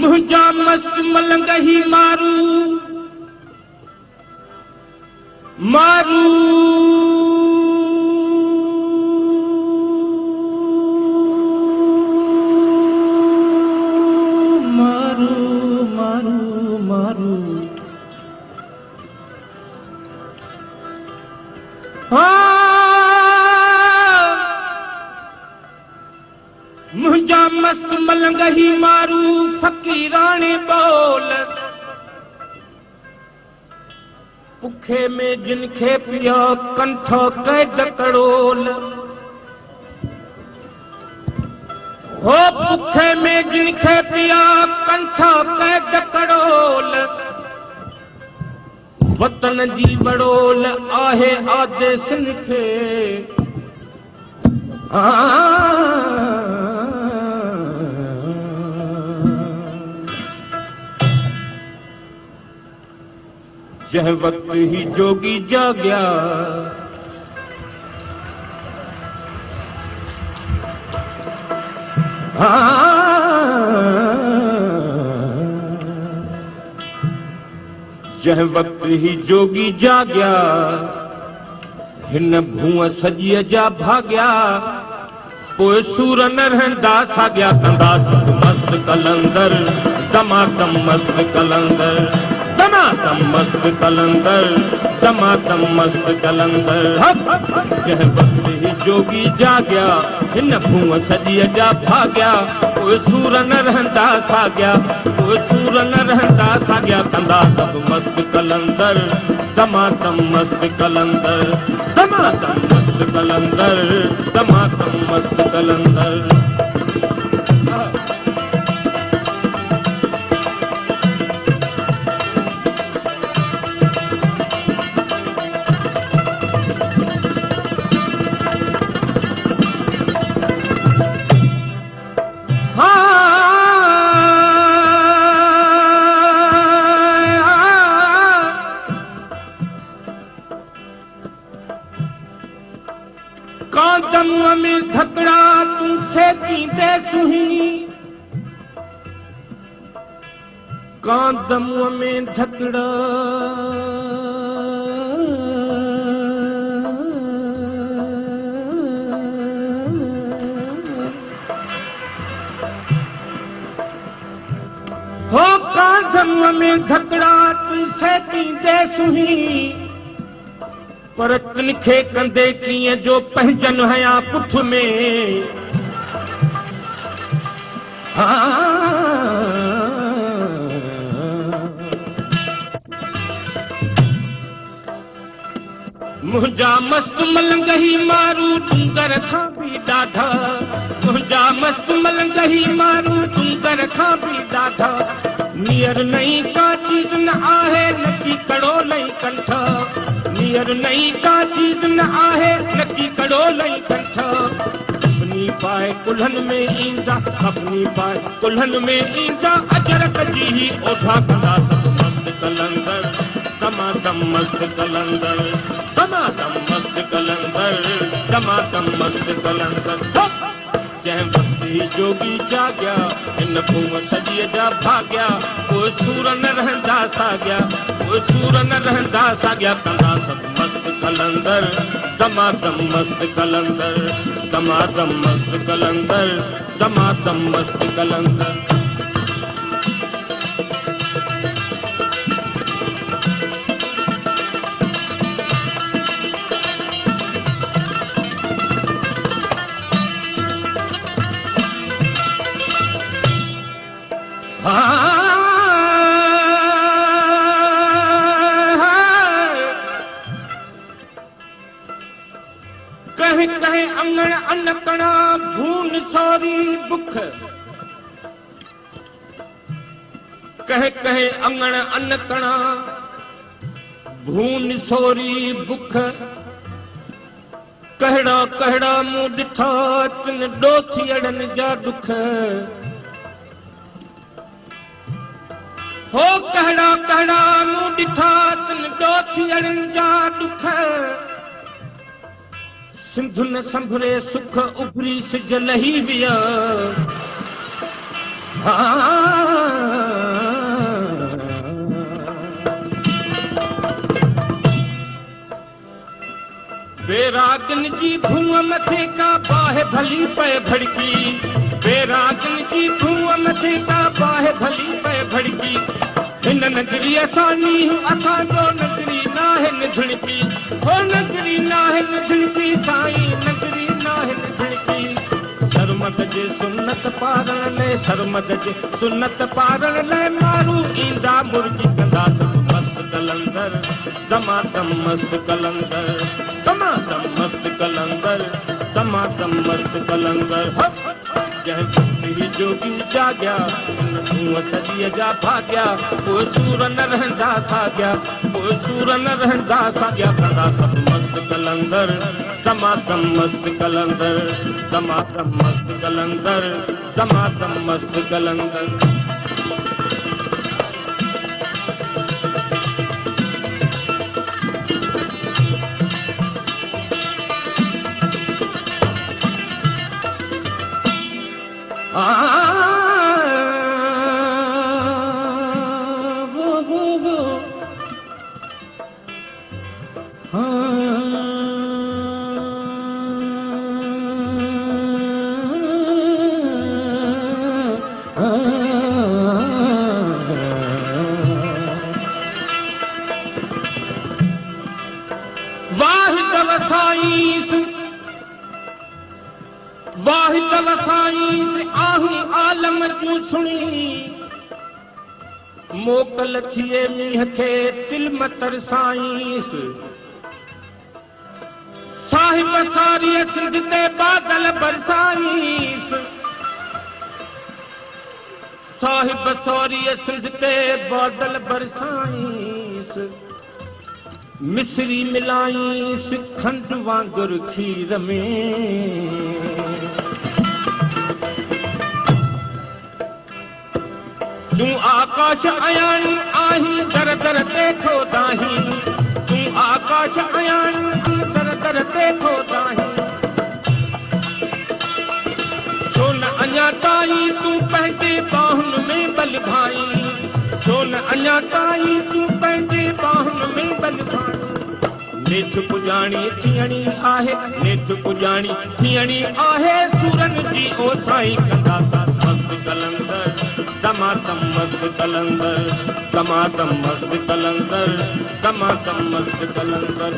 मुझा मस्त मलंग ही मारू मारू मारू मारू मारू मुझा मस्त मलंग ही मारू फकीराने बोल पुखे में जिनखे पिया कंठो कैद कड़ोल हो पुखे में जिनखे पिया कंठो कैद कड़ोल वतन जी बड़ोल आहे आदे सिनखे जह वक्त ही जोगी जाग्या जह वक्त ही जोगी जाग्या हिन भूअ सजीअ जा भाग्या पोइ सूर न रहंदा साॻिया कंदास मस्त कलंदर दमादम मस्त कलंदर दमादम मस्त कलंदर दमादम मस्त कलंदर जंहिं वक्त ही जोगी जाग्या हिन भूअ सॼीअ जा भाग्या पोइ सूर न रहंदा साॻिया पोइ सूर न रहंदा साॻिया कंदा सभु मस्त कलंदर दमादम मस्त कलंदर दमादम मस्त कलंदर दमादम मस्त कलंदर कांदम में धकड़ा तुमसे कींदे सुही कांदम में धकड़ा हो कांदम में धकड़ा तुमसे कींदे सुही पर तिनखे कंदे कीअं जो पंहिंजन हया पुठ में मुंहिंजा मस्त मलंग ही मारू डूंगर खां बि ॾाढा मुंहिंजा मस्त मलंग ही मारू डूंगर खां बि ॾाढा नियर नई का चीज न आहे नकी कड़ो लई कंठ नियर नई का चीज न आहे नकी कड़ो लई कंठ अपनी पाए कुल्हन में ईंदा अपनी पाए कुल्हन में ईंदा अजरक जी ही ओढ़ा कंदा सब मस्त कलंदर दमादम मस्त कलंदर दमादम मस्त कलंदर दमादम मस्त कलंदर जंहिं वक्त ही जोगी जाग्या हिन भूअ सॼीअ जा भाग्या कोई सूर न रहंदा साॻिया कोई सूर न रहंदा साॻिया कंदा सभु मस्त कलंदर दमादम मस्त कलंदर दमादम मस्त कलंदर दमादम मस्त कलंदर कहीं कहीं अंगण अनकड़ा भून सौरी बुख कहीं कहीं अंगण अनकड़ा भून सौरी बुख कहड़ा कहड़ा मूं ॾिठा तिन ॾोथियड़नि जा दुख हो कहड़ा कहड़ा मूं ॾिठा तन ॾोथियड़नि जा ॾुख सिंधु न संभरे सुख उभरी सिज लही विया बेरागन जी धूअ मथे का बाहे भली पे भड़की बेरागन जी धूअ मथे का बाहे भली पे भड़की हिन नगरी असानी असांजो नगरी नाहे निधड़की हो नगरी नाहे निधड़की साईं नगरी नाहे निधड़की सरमद जे सुन्नत पारण ले सरमद जे सुन्नत पारण ले मारू ईंदा मुर्गी कंदा सब मस्त कलंदर दमादम मस्त कलंदर दमादम मस्त कलंदर दमादम मस्त कलंदर जंहिं ही जोगी जाॻिया धूअ सॼीअ जा भाॻिया पोइ सूर न रहंदा साॻिया पोइ सूर न रहंदा साॻिया कंदा सभु मस्त कलंदर दमादम मस्त कलंदर दमादम मस्त कलंदर दमादम मस्त कलंदर वाहिद वसाईस आहूं आलम जूं सुणी मोकल थिए मींहं खे तिल्म तरसाईस साहिब सारीअ सिंध ते बादल बरसाईस साहिब सारीअ सिंध ते बादल बरसाईस मिसरी मिलाईस खंड वांगुर खीर में तूं आकाश अयान आहीं दर दर ते खोदाहीं तूं आकाश अयान दर दर ते खोदाहीं छो न अञा ताईं तूं पंहिंजे बाहुनि में बल भाई छो न अञा ताईं तूं पंहिंजे बाहुनि में बल भाई नेठ पुॼाणी थियणी आहे नेठ पुॼाणी थियणी आहे सूरनि जी ओ साईं कंदा मस्त कलंदर दमादम मस्त कलंदर दमादम मस्त कलंदर दमादम मस्त कलंदर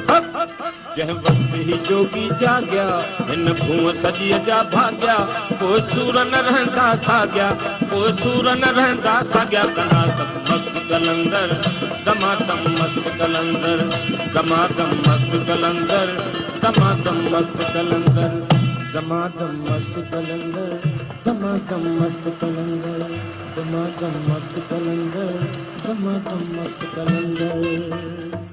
जंहिं वक़्तु ही जोगी जाॻिया हिन भूअ सॼीअ जा भाॻिया पोइ सूर न रहंदा साॻिया पोइ सूर न रहंदा साॻिया कंदा सभु मस्त कलंदर दमादम मस्त कलंदर दमादम मस्त कलंदर दमादम मस्त कलंदर दमादम मस्त कलंदर दमादम मस्त कलंदर दमादम मस्त कलंदर दमादम मस्त कलंदर